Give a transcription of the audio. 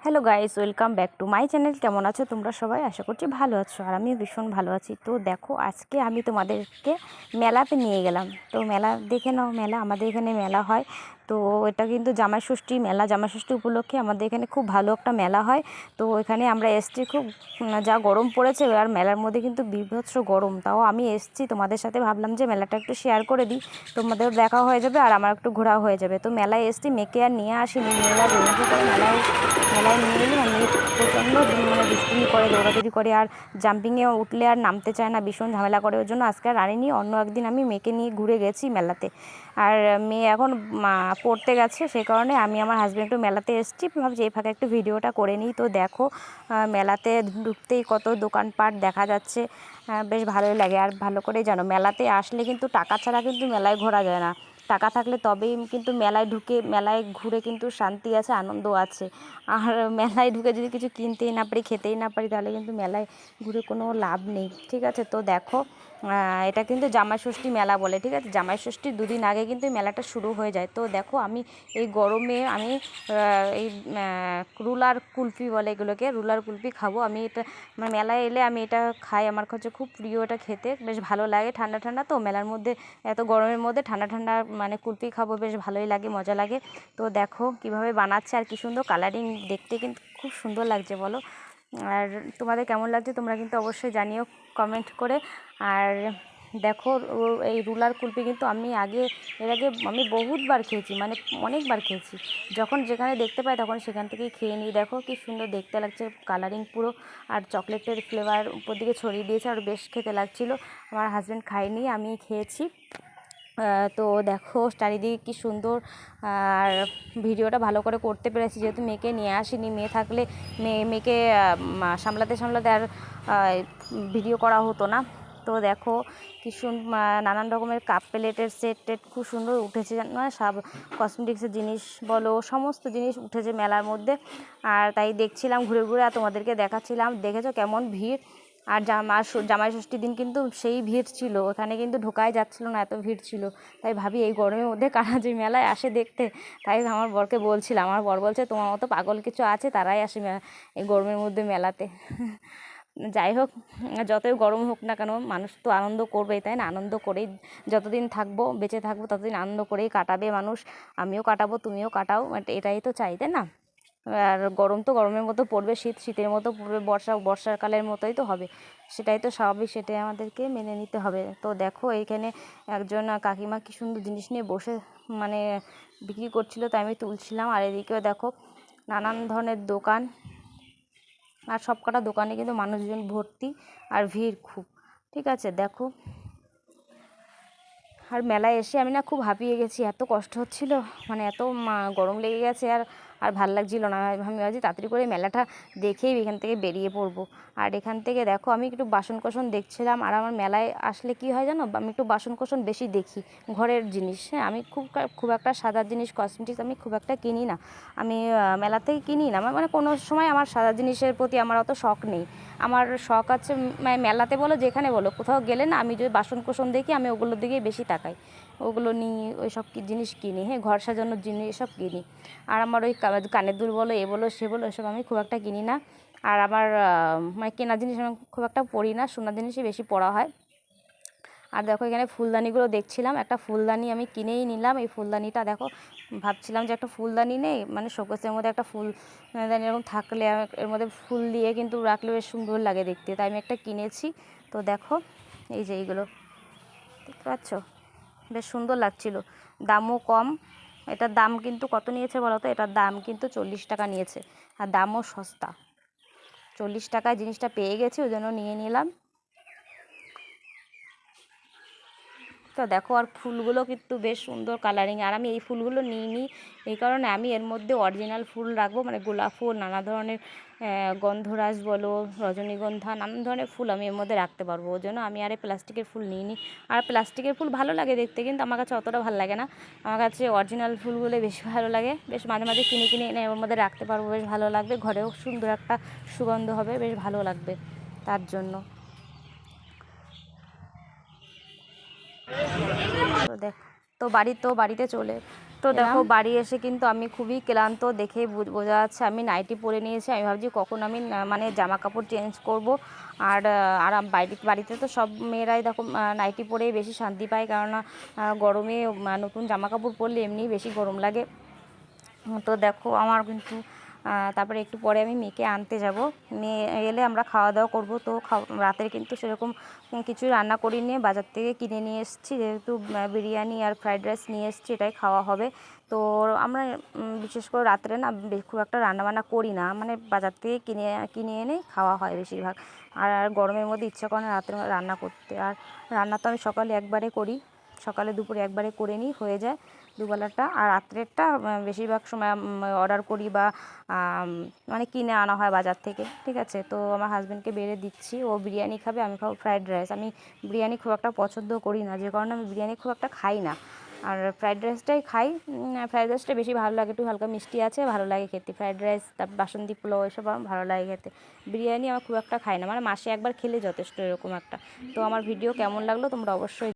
Hello guys, welcome back to my channel. কেমন আছো তোমরা সবাই? আশা করছি ভালো আছো, আর আমিও ভীষণ ভালো আছি। তো দেখো, আজকে আমি তোমাদেরকে মেলাতে নিয়ে গেলাম। তো মেলা দেখে নাও। মেলা আমাদের এখানে মেলা হয়। তো এটা কিন্তু জামাই ষষ্ঠী মেলা। জামাই ষষ্ঠী উপলক্ষে আমাদের এখানে খুব ভালো একটা মেলা হয়। তো এখানে আমরা এসছি, খুব যা গরম পড়েছে, আর মেলার মধ্যে কিন্তু বীভৎস গরম। তাও আমি এসছি তোমাদের সাথে, ভাবলাম যে মেলাটা একটু শেয়ার করে দিই, তোমাদের দেখা হয়ে যাবে আর আমার একটু ঘোরা হয়ে যাবে। তো মেলায় এসছি, মেয়েকে আর নিয়ে আসিনি। মেলা দৌড়াতে করে মেলায় নিয়ে এলাম। আর মেয়ে প্রচণ্ড দুষ্টুমি করে, দৌড়াদৌড়ি করে, আর জাম্পিংয়ে উঠলে আর নামতে চায় না, ভীষণ ঝামেলা করে। ওর জন্য আজকে আর আনিনি। অন্য একদিন আমি মেয়েকে নিয়ে ঘুরে গেছি মেলাতে। আর মেয়ে এখন পড়তে গেছে, সেই কারণে আমি আমার হাজব্যান্ড একটু মেলাতে এসেছি। ভাবছি এই ফাঁকে একটু ভিডিওটা করে নিই। তো দেখো, মেলাতে ঢুকতেই কত দোকানপাট দেখা যাচ্ছে, বেশ ভালোই লাগে। আর ভালো করেই জানো, মেলাতে আসলে কিন্তু টাকা ছাড়া কিন্তু মেলায় ঘোরা যায় না। টাকা থাকলে তবেই কিন্তু মেলায় ঢুকে, মেলায় ঘুরে কিন্তু শান্তি আছে, আনন্দ আছে। আর মেলায় ঢুকে যদি কিছু কিনতেই না পারি, খেতেই না পারি, তাহলে কিন্তু মেলায় ঘুরে কোনো লাভ নেই। ঠিক আছে? তো দেখো, এটা কিন্তু জামাই ষষ্ঠী মেলা বলে। ঠিক আছে? জামাই ষষ্ঠীর দুদিন আগে কিন্তু মেলাটা শুরু হয়ে যায়। তো দেখো, আমি এই গরমে আমি এই রুলার কুলফি বলে এগুলোকে, রুলার কুলফি খাবো আমি। এটা মেলায় এলে আমি এটা খাই, আমার কাছে খুব প্রিয়। এটা খেতে বেশ ভালো লাগে, ঠান্ডা ঠান্ডা। তো মেলার মধ্যে এত গরমের মধ্যে ঠান্ডা ঠান্ডা কুলফি খাবো, বেশ ভালোই লাগে, মজা লাগে। তো দেখো কীভাবে বানাচ্ছে, আর কি সুন্দর কালারিং, দেখতে কিন্তু খুব সুন্দর লাগছে, বলো। আর তোমাদের কেমন লাগছে তোমরা কিন্তু অবশ্যই জানিও কমেন্ট করে। আর দেখো, এই রুলার কুলফি কিন্তু এর আগে আমি বহুতবার খেয়েছি, অনেকবার খেয়েছি। যখন যেখানে দেখতে পাই তখন সেখান থেকেই খেয়ে নিই। দেখো কি সুন্দর দেখতে লাগছে, কালারিং পুরো, আর চকলেটের ফ্লেভার উপর দিকে ছড়িয়ে দিয়েছে, আর বেশ খেতে লাগছিলো। আমার হাজব্যান্ড খায়নি, আমি খেয়েছি। তো দেখো চারিদিকে কি সুন্দর। আর ভিডিওটা ভালো করে করতে পেরেছি, যেহেতু মেয়েকে নিয়ে আসিনি। মেয়ে থাকলে মেয়েকে সামলাতে আর ভিডিও করা হতো না। তো দেখো কি নানান রকমের কাপ প্লেটের সেট টেট খুব সুন্দর উঠেছে, সব কসমেটিক্সের জিনিস বলো, সমস্ত জিনিস উঠেছে মেলার মধ্যে। আর তাই দেখছিলাম ঘুরে ঘুরে, আর তোমাদেরকে দেখাচ্ছিলাম। দেখেছো কেমন ভিড়। আর জামাই ষষ্ঠীর দিন কিন্তু সেই ভিড় ছিল, ওখানে কিন্তু ঢোকাই যাচ্ছিলো না, এত ভিড় ছিল। তাই ভাবি এই গরমের মধ্যে কারা যে মেলায় আসে দেখতে। তাই আমার বরকে বলছিলাম, আমার বর বলছে তোমার মতো পাগল কিছু আছে, তারাই আসে এই গরমের মধ্যে মেলাতে। যাই হোক, যতই গরম হোক না কেন, মানুষ তো আনন্দ করবেই, তাই না? আনন্দ করেই যতদিন থাকবো, বেঁচে থাকবো, ততদিন আনন্দ করেই কাটাবে মানুষ। আমিও কাটাবো, তুমিও কাটাও, এটাই তো চাই, তাই না? আর গরম তো গরমের মতো পড়বে, শীত শীতের মতো পড়বে, বর্ষাকালের মতোই তো হবে। সেটাই তো স্বাভাবিক, সেটাই আমাদেরকে মেনে নিতে হবে। তো দেখো, এইখানে একজন কাকিমা কি সুন্দর জিনিস নিয়ে বসে বিক্রি করছিল, তাই আমি তুলছিলাম। আর এদিকেও দেখো নানান ধরনের দোকান, আর সব কটা দোকানে কিন্তু মানুষজন ভর্তি, আর ভিড় খুব। ঠিক আছে? দেখো, আর মেলায় এসে আমি খুব হাঁপিয়ে গেছি, এত কষ্ট হচ্ছিল, এত গরম লেগে গেছে, আর ভাল লাগছিল না। আমি ভাবছি তাড়াতাড়ি করে মেলাটা দেখেই এখান থেকে বেরিয়ে পড়বো। আর এখান থেকে দেখো, আমি একটু বাসনকোসন দেখছিলাম। আর আমার মেলায় আসলে কি হয় জানো, আমি একটু বাসনকোসন বেশি দেখি, ঘরের জিনিস। হ্যাঁ, আমি খুব একটা সাদা জিনিস, কসমেটিক্স আমি খুব একটা কিনি না। আমি মেলা থেকে কিনি না, কোনো সময় আমার সাদা জিনিসের প্রতি আমার অত শখ নেই। আমার শখ আছে মেলাতে বলো, যেখানে বলো, কোথাও গেলে না, আমি যদি বাসনকোসন দেখি, আমি ওগুলোর দিকেই বেশি তাকাই, ওগুলো নিই, ওই সব জিনিস কিনি। হ্যাঁ, ঘর সাজানোর জিনিস এসব কিনি। আর আমার ওই কানের দুল বলো, এ বলো সে বলো, এসব আমি খুব একটা কিনি না। আর আমার কেনা জিনিস আমি খুব একটা পরি না, সোনার জিনিসই বেশি পরা হয়। আর দেখো, এখানে ফুলদানিগুলো দেখছিলাম, একটা ফুলদানি আমি কিনেই নিলাম। এই ফুলদানিটা দেখো, ভাবছিলাম যে একটা ফুলদানি নেই, শোকেসের মধ্যে একটা ফুলদানি এরকম থাকলে, এর মধ্যে ফুল দিয়ে কিন্তু রাখলে বেশ সুন্দর লাগে দেখতে, তাই আমি একটা কিনেছি। তো দেখো, এই যে এইগুলো দেখতে পাচ্ছ, বেশ সুন্দর লাগছিল, দামও কম। এটার দাম কিন্তু কত নিয়েছে বলো তো? এটার দাম কিন্তু 40 টাকা নিয়েছে, আর দামও সস্তা। 40 টাকায় জিনিসটা পেয়ে গেছি, ওই জন্য নিয়ে নিলাম। তো দেখো, আর ফুলগুলো কিন্তু বেশ সুন্দর কালারিং। আর আমি এই ফুলগুলো নিইনি এই কারণে, আমি এর মধ্যে অরিজিনাল ফুল রাখবো, গোলাপ ফুল, নানা ধরনের গন্ধরাজ বলো, রজনীগন্ধা, নানান ধরনের ফুল আমি এর মধ্যে রাখতে পারবো। ওই জন্য আমি আর এই প্লাস্টিকের ফুল নিইনি। আর প্লাস্টিকের ফুল ভালো লাগে দেখতে, কিন্তু আমার কাছে অতটা ভালো লাগে না। আমার কাছে অরিজিনাল ফুলগুলো বেশি ভালো লাগে। বেশ মাঝে মাঝে কিনে কিনে এনে ওর মধ্যে রাখতে পারবো, বেশ ভালো লাগবে, ঘরেও সুন্দর একটা সুগন্ধ হবে, বেশ ভালো লাগবে তার জন্য। তো দেখ, তো বাড়িতে তো দেখো বাড়ি এসে কিন্তু আমি খুবই ক্লান্ত, দেখেই বোঝা যাচ্ছে। আমি নাইটি পরে নিয়েছি, আমি ভাবছি কখন আমি মানে জামা কাপড় চেঞ্জ করব। আর বাড়িতে তো সব মেয়েরাই দেখো নাইটি পরেই বেশি শান্তি পায়, কেননা গরমে নতুন জামা কাপড় পরলে এমনিই বেশি গরম লাগে। তো দেখো আমার কিন্তু তারপরে একটু পরে আমি মেয়েকে আনতে যাব, মেয়ে এলে আমরা খাওয়া দাওয়া করবো। তো রাতের কিন্তু সেরকম কিছু রান্না করিনি, বাজার থেকে কিনে নিয়ে এসেছি, যেহেতু বিরিয়ানি আর ফ্রাইড রাইস নিয়ে এসেছি, এটাই খাওয়া হবে। তো আমরা বিশেষ করে রাত্রে না খুব একটা রান্নাবান্না করি না, মানে বাজার থেকে কিনে এনেই খাওয়া হয় বেশিরভাগ। আর গরমের মধ্যে ইচ্ছা করে না রাত্রে রান্না করতে। আর রান্না তো আমি সকালে একবারে করি, সকালে দুপুরে একবারে করে নিই, হয়ে যায় দুবেলাটা। আর রাত্রেরটা বেশিরভাগ সময় অর্ডার করি বা মানে কিনে আনা হয় বাজার থেকে, ঠিক আছে। তো আমার হাজব্যান্ডকে বেড়ে দিচ্ছি, ও বিরিয়ানি খাবে, আমি খাবো ফ্রাইড রাইস। আমি বিরিয়ানি খুব একটা পছন্দ করি না, যে কারণে আমি বিরিয়ানি খুব একটা খাই না, আর ফ্রাইড রাইসটাই খাই। ফ্রাইড রাইসটা বেশি ভালো লাগে, একটু হালকা মিষ্টি আছে, ভালো লাগে খেতে। ফ্রাইড রাইস, তারপর বাসন্তী পোলাও, এসব আমার ভালো লাগে খেতে। বিরিয়ানি আমার খুব একটা খাই না, মানে মাসে একবার খেলে যথেষ্ট, এরকম একটা। তো আমার ভিডিও কেমন লাগলো তোমরা অবশ্যই